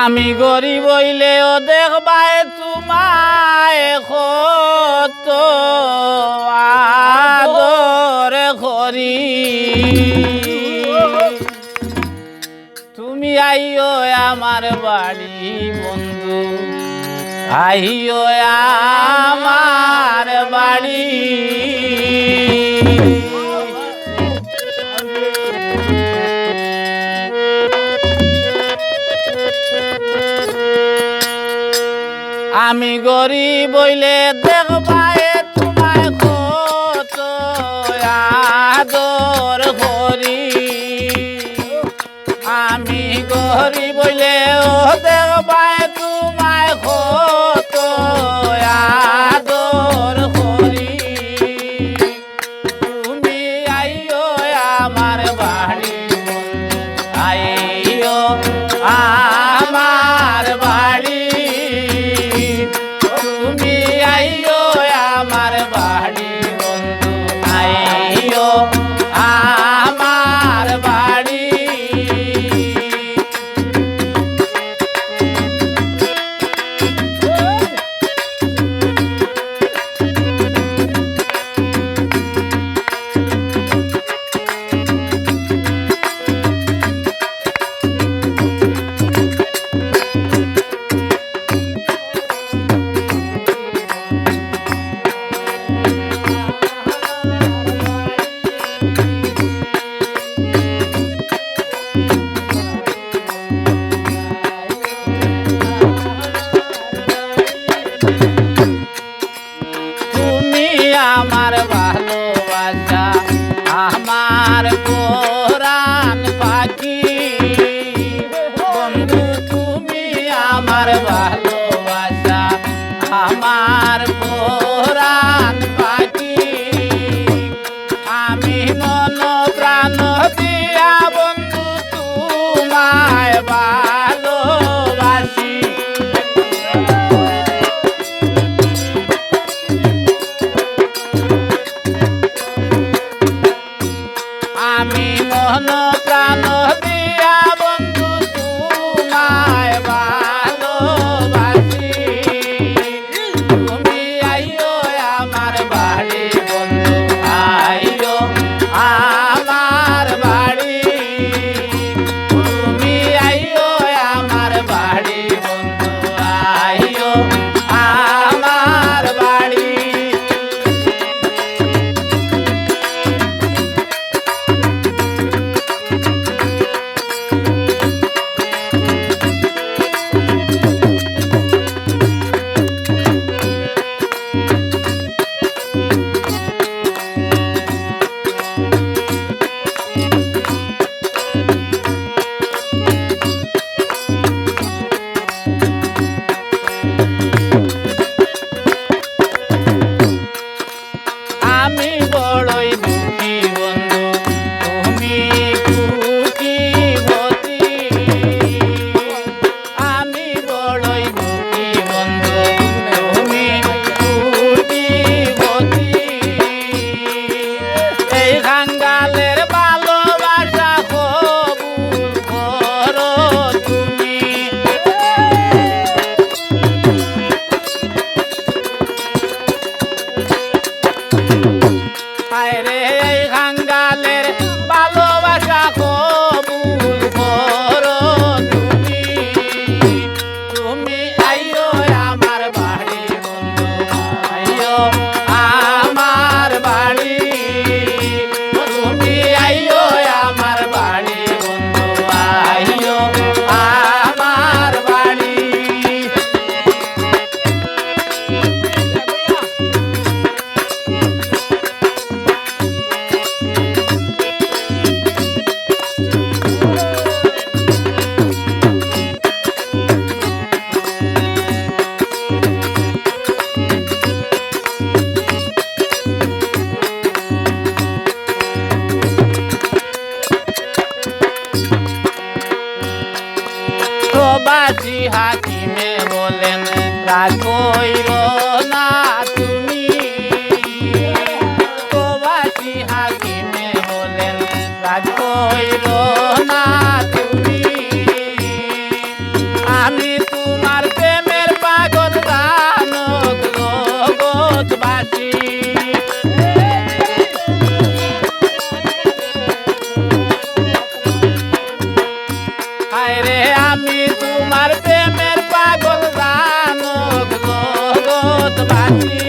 আমি গরিব হইলেও দেখবাই তোমায় কত আদর করি। তুমি আইও আমার বাড়ি বন্ধু, আইও আমার বাড়ি। আমি গরিব হইলে দেখবাই তোমায় কত আদর করি। আমি গরিব হইলেও দেখবাই তোমায় কত আদর করি। তুমি আইও আমার বাড়ি, আইও আমার বাড়ি। তুমি আইও আমার বাড়ি বন্ধু, আইও আমার বাড়ি। আমার ভালোবাসা আমার পরাণ পাখি বন্ধু, তুমি আমার ভালোবাসা আমার পরাণ পাখি। আমি মন প্রাণ দিয়া বন্ধু তোমায় ভালোবাসি। আমি মন প্রাণ দিয়া বন্ধু তোমায় ভালোবাসি। তুমি আইও আমার বাড়ি বন্ধু, আইও আমার বাড়ি। তুমি আইও আমার বাড়ি বন্ধু, আইও আমার বাড়ি। আমি বড়ই দুঃখী বন্ধু, তুমি কুটিপতি। আমি বড়ই দুঃখী বন্ধু, তুমি কুটিপতি। এই খাঙ্গালের ভালোবাসা কবুল করো তুমি। আরে এই খাঙ্গালের ভালোবাসা কবুল করো তুমি। তুমি আইও আমার বাড়ি বন্ধু, আইও আমার বাড়ি। তুমি আইও আমার বাড়ি বন্ধু, আইও আমার বাড়ি। প্রবাসী হাকিমে বলেন রাগ কইরো না তুমি। প্রবাসী হাকিমে বলেন রাগ কইরো না তুমি। আমি তোমার প্রেমের পাগল জানুক জগৎবাসী। হায়রে আমি তোমার প্রেমের পাগল জানুক জগৎবাসী।